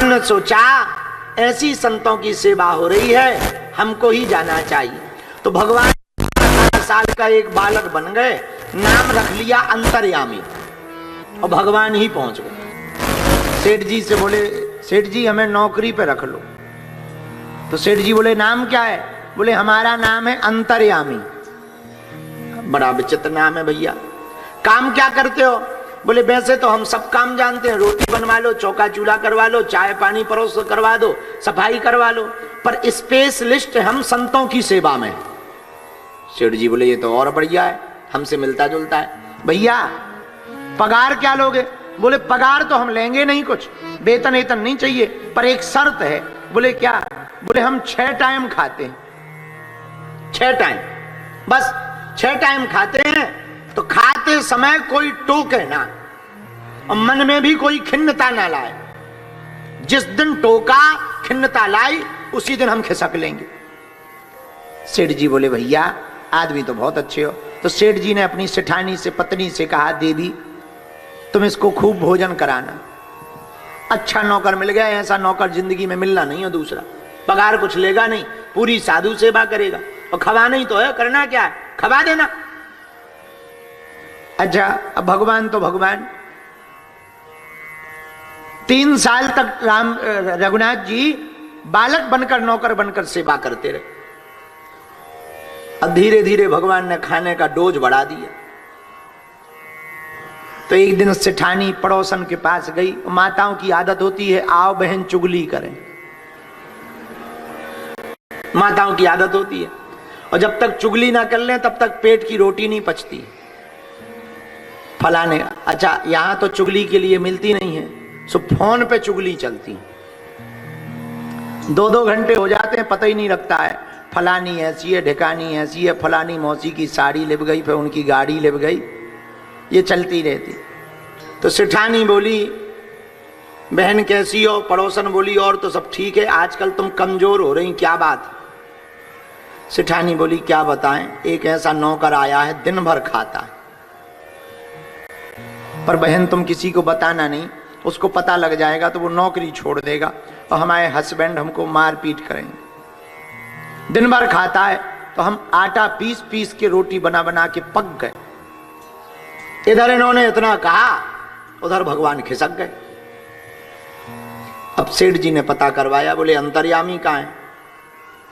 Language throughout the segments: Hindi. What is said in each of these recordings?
ने सोचा ऐसी संतों की सेवा हो रही है, हमको ही जाना चाहिए। तो भगवान 18 साल का एक बालक बन गए, नाम रख लिया अंतर्यामी, और भगवान ही पहुंच गए। सेठ जी से बोले, सेठ जी हमें नौकरी पे रख लो। तो सेठ जी बोले नाम क्या है? बोले हमारा नाम है अंतर्यामी। बड़ा विचित्र नाम है भैया, काम क्या करते हो? बोले वैसे तो हम सब काम जानते हैं, रोटी बनवा लो, चौका चूल्हा करवा लो, चाय पानी परोस करवा दो, सफाई करवा लो, पर स्पेशलिस्ट हम संतों की सेवा में। सेठ जी बोले ये तो और बढ़िया है, हमसे मिलता जुलता है। भैया पगार क्या लोगे? बोले पगार तो हम लेंगे नहीं, कुछ वेतन वेतन नहीं चाहिए, पर एक शर्त है। बोले क्या? बोले हम 6 टाइम खाते हैं, 6 टाइम, बस 6 टाइम खाते हैं। तो खाते समय कोई टोके ना, और मन में भी कोई खिन्नता ना लाए। जिस दिन टोका खिन्नता लाई उसी दिन हम खिसक लेंगे। सेठ जी बोले भैया आदमी तो बहुत अच्छे हो। तो सेठ जी ने अपनी सेठानी से, पत्नी से कहा देवी तुम इसको खूब भोजन कराना, अच्छा नौकर मिल गया, ऐसा नौकर जिंदगी में मिलना नहीं हो दूसरा, पगार कुछ लेगा नहीं, पूरी साधु सेवा करेगा, और खवाना ही तो है, करना क्या है, खवा देना। अच्छा अब भगवान तो भगवान, 3 साल तक रघुनाथ जी बालक बनकर, नौकर बनकर सेवा करते रहे। अब धीरे धीरे भगवान ने खाने का डोज बढ़ा दिया। तो एक दिन सेठानी पड़ोसन के पास गई। माताओं की आदत होती है आओ बहन चुगली करें, माताओं की आदत होती है, और जब तक चुगली ना कर लें तब तक पेट की रोटी नहीं पचती। फलाने, अच्छा यहां तो चुगली के लिए मिलती नहीं है, सो फोन पे चुगली चलती, 2-2 घंटे हो जाते हैं, पता ही नहीं लगता है। फलानी ऐसी है, ढिकानी ऐसी है, फलानी मौसी की साड़ी लिप गई, फिर उनकी गाड़ी लिप गई, ये चलती रहती। तो सेठानी बोली बहन कैसी हो? पड़ोसन बोली और तो सब ठीक है, आजकल तुम कमजोर हो रही, क्या बात? सेठानी बोली क्या बताएं, एक ऐसा नौकर आया है दिन भर खाता है, पर बहन तुम किसी को बताना नहीं, उसको पता लग जाएगा तो वो नौकरी छोड़ देगा और हमारे हस्बैंड हमको मार पीट करेंगे। दिन भर खाता है तो हम आटा पीस पीस के रोटी बना बना के पक गए। इधर इन्होंने इतना कहा, उधर भगवान खिसक गए। अब सेठ जी ने पता करवाया, बोले अंतर्यामी कहाँ है?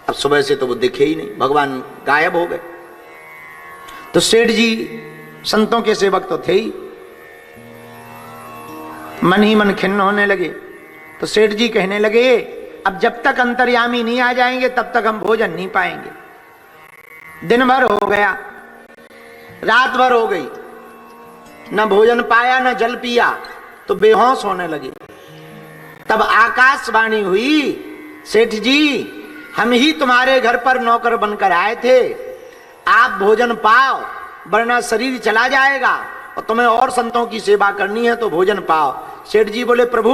अब सुबह से तो वो दिखे ही नहीं, भगवान गायब हो गए। तो सेठ जी संतों के सेवक तो थे ही, मन ही मन खिन्न होने लगे। तो सेठ जी कहने लगे अब जब तक अंतर्यामी नहीं आ जाएंगे तब तक हम भोजन नहीं पाएंगे। दिन भर हो गया, रात भर हो गई, न भोजन पाया न जल पिया, तो बेहोश होने लगे। तब आकाशवाणी हुई, सेठ जी हम ही तुम्हारे घर पर नौकर बनकर आए थे, आप भोजन पाओ वरना शरीर चला जाएगा, और तुम्हें और संतों की सेवा करनी है तो भोजन पाओ। सेठ जी बोले प्रभु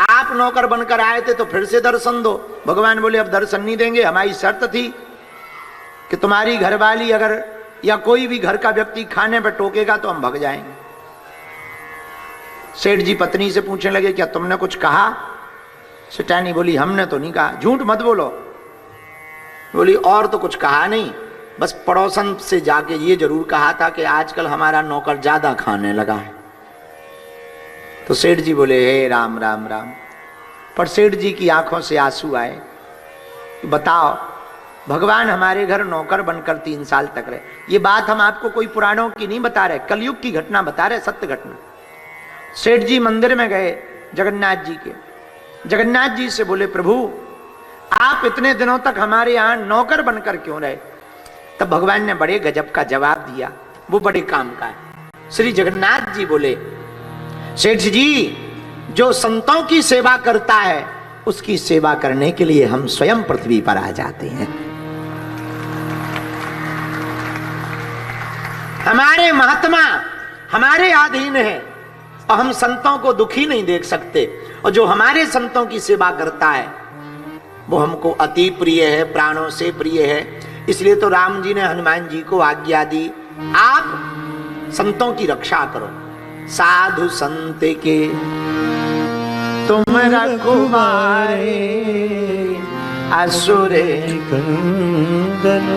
आप नौकर बनकर आए थे तो फिर से दर्शन दो। भगवान बोले अब दर्शन नहीं देंगे, हमारी शर्त थी कि तुम्हारी घरवाली अगर या कोई भी घर का व्यक्ति खाने पर टोकेगा तो हम भाग जाएंगे। सेठ जी पत्नी से पूछने लगे क्या तुमने कुछ कहा? सेठानी बोली हमने तो नहीं कहा, झूठ मत बोलो। बोली और तो कुछ कहा नहीं, बस पड़ोसन से जाके ये जरूर कहा था कि आजकल हमारा नौकर ज्यादा खाने लगा है। तो सेठ जी बोले हे राम राम राम। पर सेठ जी की आंखों से आंसू आए, बताओ भगवान हमारे घर नौकर बनकर 3 साल तक रहे। ये बात हम आपको कोई पुराणों की नहीं बता रहे, कलयुग की घटना बता रहे, सत्य घटना। सेठ जी मंदिर में गए जगन्नाथ जी के, जगन्नाथ जी से बोले प्रभु आप इतने दिनों तक हमारे यहाँ नौकर बनकर क्यों रहे? तब भगवान ने बड़े गजब का जवाब दिया, वो बड़े काम का है। श्री जगन्नाथ जी बोले सेठ जी जो संतों की सेवा करता है उसकी सेवा करने के लिए हम स्वयं पृथ्वी पर आ जाते हैं। हमारे महात्मा हमारे अधीन है और हम संतों को दुखी नहीं देख सकते, और जो हमारे संतों की सेवा करता है वो हमको अति प्रिय है, प्राणों से प्रिय है। इसलिए तो राम जी ने हनुमान जी को आज्ञा दी आप संतों की रक्षा करो। साधु संत के तुम रखवारे असुरे कंदन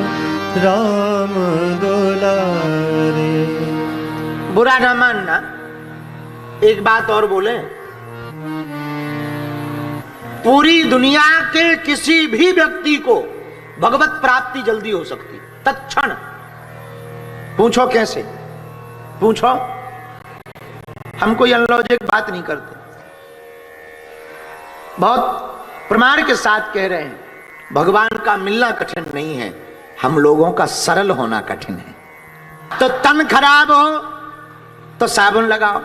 राम दुलारे। बुरा ना मानना, एक बात और बोले, पूरी दुनिया के किसी भी व्यक्ति को भगवत प्राप्ति जल्दी हो सकती, तत्क्षण। पूछो कैसे, पूछो, हम कोई अनलॉजिक बात नहीं करते, बहुत प्रमाण के साथ कह रहे हैं। भगवान का मिलना कठिन नहीं है, हम लोगों का सरल होना कठिन है। तो तन खराब हो तो साबुन लगाओ,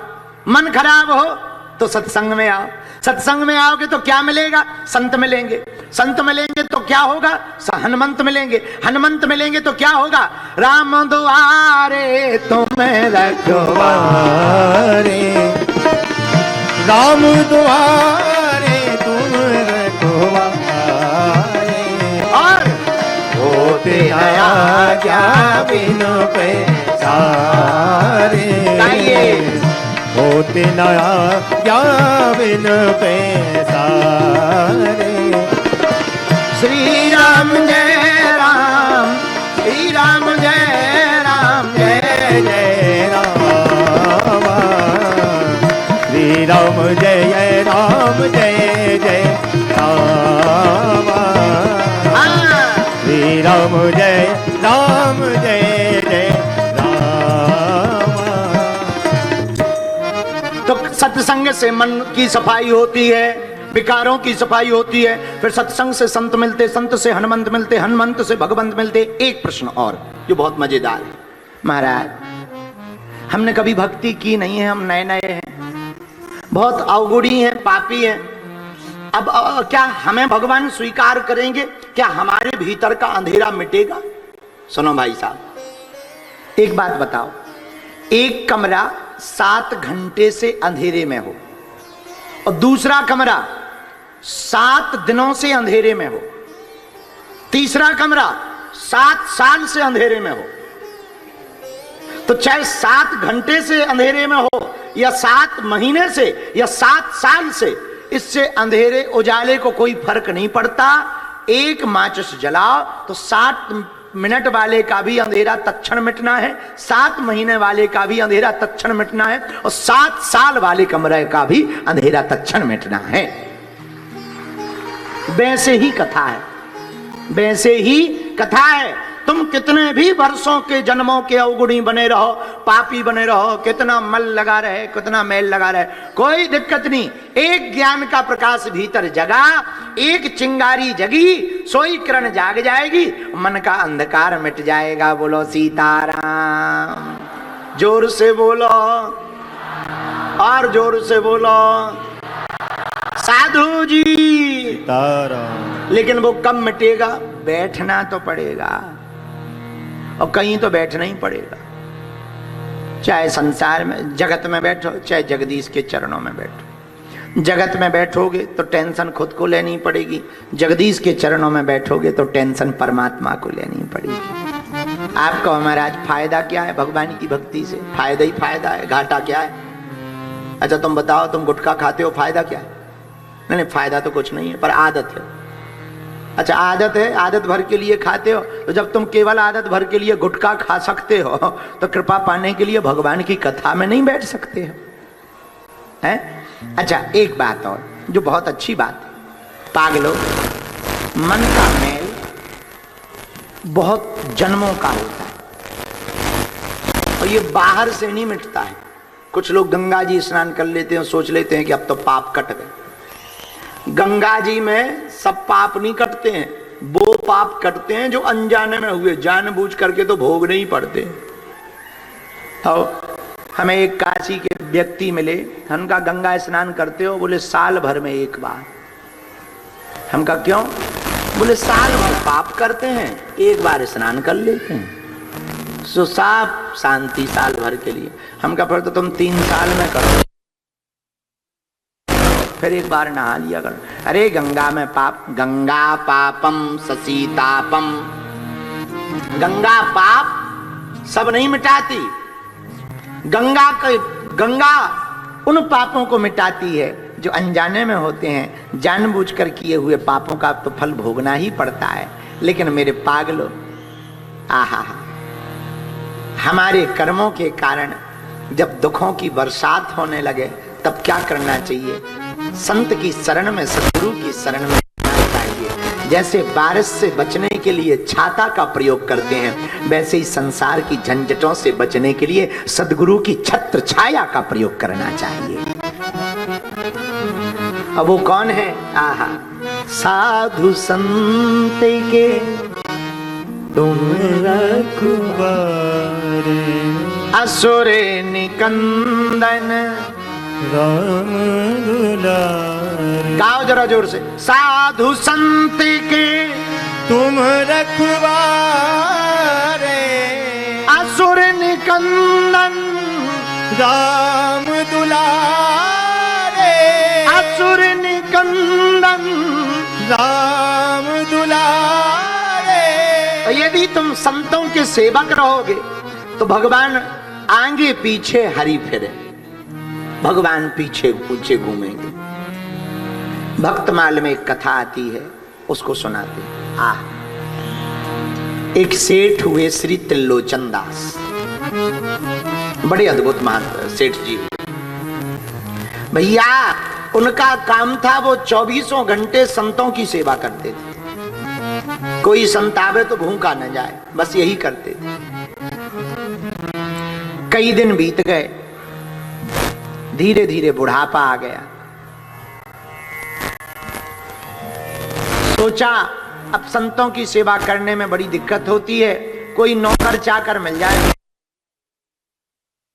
मन खराब हो तो सत्संग में आओ, सत्संग में आओगे तो क्या मिलेगा? संत मिलेंगे, संत मिलेंगे तो क्या होगा? हनुमंत मिलेंगे, हनुमंत मिलेंगे तो क्या होगा? राम दुआरे तुम्हें रखवारे, राम दुआरे तुम रखवारे, और होते आया क्या बिनु पैसारे, होते नया क्या बिन पैसारे। श्री राम जय राम, श्री राम जय राम, जय जय राम, श्री राम जय राम, जय जय राम, श्री राम जय राम, जय जय राम। तो सत्संग से मन की सफाई होती है, विकारों की सफाई होती है, फिर सत्संग से संत मिलते, संत से हनुमंत मिलते, हनुमंत से भगवंत मिलते। एक प्रश्न और जो बहुत मजेदार है, महाराज हमने कभी भक्ति की नहीं है, हम नए नए हैं, बहुत अवगुणी हैं, पापी हैं, अब क्या हमें भगवान स्वीकार करेंगे? क्या हमारे भीतर का अंधेरा मिटेगा? सुनो भाई साहब, एक बात बताओ, एक कमरा 7 घंटे से अंधेरे में हो और दूसरा कमरा 7 दिनों से अंधेरे में हो, तीसरा कमरा 7 साल से अंधेरे में हो, तो चाहे 7 घंटे से अंधेरे में हो या 7 महीने से या 7 साल से, इससे अंधेरे उजाले को कोई फर्क नहीं पड़ता। एक माचिस जलाओ तो 7 मिनट वाले का भी अंधेरा तत्क्षण मिटना है, 7 महीने वाले का भी अंधेरा तत्क्षण मिटना है, और 7 साल वाले कमरे का भी अंधेरा तत्क्षण मिटना है। वैसे ही कथा है, वैसे ही कथा है। तुम कितने भी वर्षों के जन्मों के अवगुणी बने रहो, पापी बने रहो, कितना मल लगा रहे, कितना मैल लगा रहे, कोई दिक्कत नहीं। एक ज्ञान का प्रकाश भीतर जगा, एक चिंगारी जगी, सोई किरण जाग जाएगी, मन का अंधकार मिट जाएगा। बोलो सीताराम, जोर से बोलो, और जोर से बोलो साधु जी। सीताराम। लेकिन वो कब मिटेगा? बैठना तो पड़ेगा, और कहीं तो बैठना ही पड़ेगा। चाहे संसार में, जगत में बैठो, चाहे जगदीश के चरणों में बैठो। जगत में बैठोगे तो टेंशन खुद को लेनी पड़ेगी, जगदीश के चरणों में बैठोगे तो टेंशन परमात्मा को लेनी पड़ेगी। आपको महाराज फायदा क्या है भगवान की भक्ति से? फायदा ही फायदा है, घाटा क्या है? अच्छा तुम बताओ, तुम गुटखा खाते हो, फायदा क्या है? नहीं, फायदा तो कुछ नहीं है, पर आदत है। अच्छा आदत है, आदत भर के लिए खाते हो, तो जब तुम केवल आदत भर के लिए गुटखा खा सकते हो तो कृपा पाने के लिए भगवान की कथा में नहीं बैठ सकते हो, हैं? अच्छा एक बात और जो बहुत अच्छी बात है, पागलों, मन का मैल बहुत जन्मों का होता है और ये बाहर से नहीं मिटता है। कुछ लोग गंगा जी स्नान कर लेते हैं, सोच लेते हैं कि अब तो पाप कट गए। गंगा जी में सब पाप नहीं कटते हैं, वो पाप कटते हैं जो अनजाने में हुए, जानबूझ करके तो भोगने ही पड़ते हैं। और हमें एक काशी के व्यक्ति मिले, हमका गंगा स्नान करते हो? बोले साल भर में एक बार। हमका क्यों? बोले साल भर पाप करते हैं, एक बार स्नान कर लेते हैं, सो साफ शांति साल भर के लिए। हमका फिर तो तुम 3 साल में करो, फिर एक बार नहा लिया करो। अरे गंगा में पाप, गंगा पापम ससीतापम, गंगा पाप सब नहीं मिटाती, गंगा उन पापों को मिटाती है जो अनजाने में होते हैं, जानबूझकर किए हुए पापों का तो फल भोगना ही पड़ता है। लेकिन मेरे पागलों, आहा, हमारे कर्मों के कारण जब दुखों की बरसात होने लगे तब क्या करना चाहिए? संत की शरण में, सद्गुरु की शरण में जाना चाहिए। जैसे बारिश से बचने के लिए छाता का प्रयोग करते हैं, वैसे ही संसार की झंझटों से बचने के लिए सद्गुरु की छत्र छाया का प्रयोग करना चाहिए। अब वो कौन है? आहा, साधु संत के तुम रखवारे, असुर निकंदन राम दुलारे। गाओ जरा जोर से। साधु संत के तुम रखवारे, असुर निकंदन राम दुलारे, असुर निकंदन राम दुलारे। यदि तुम संतों के सेवक रहोगे तो भगवान आगे पीछे हरी फिरे, भगवान पीछे पीछे घूमेंगे। भक्तमाल में एक कथा आती है, उसको सुनाते हैं। एक सेठ हुए श्री त्रिलोचन दास, बड़े अद्भुत महान सेठ जी हुए भैया। उनका काम था, वो 24 घंटे संतों की सेवा करते थे। कोई संत आवे तो भूखा न जाए, बस यही करते थे। कई दिन बीत गए, धीरे धीरे बुढ़ापा आ गया। सोचा अब संतों की सेवा करने में बड़ी दिक्कत होती है, कोई नौकर चाकर मिल जाए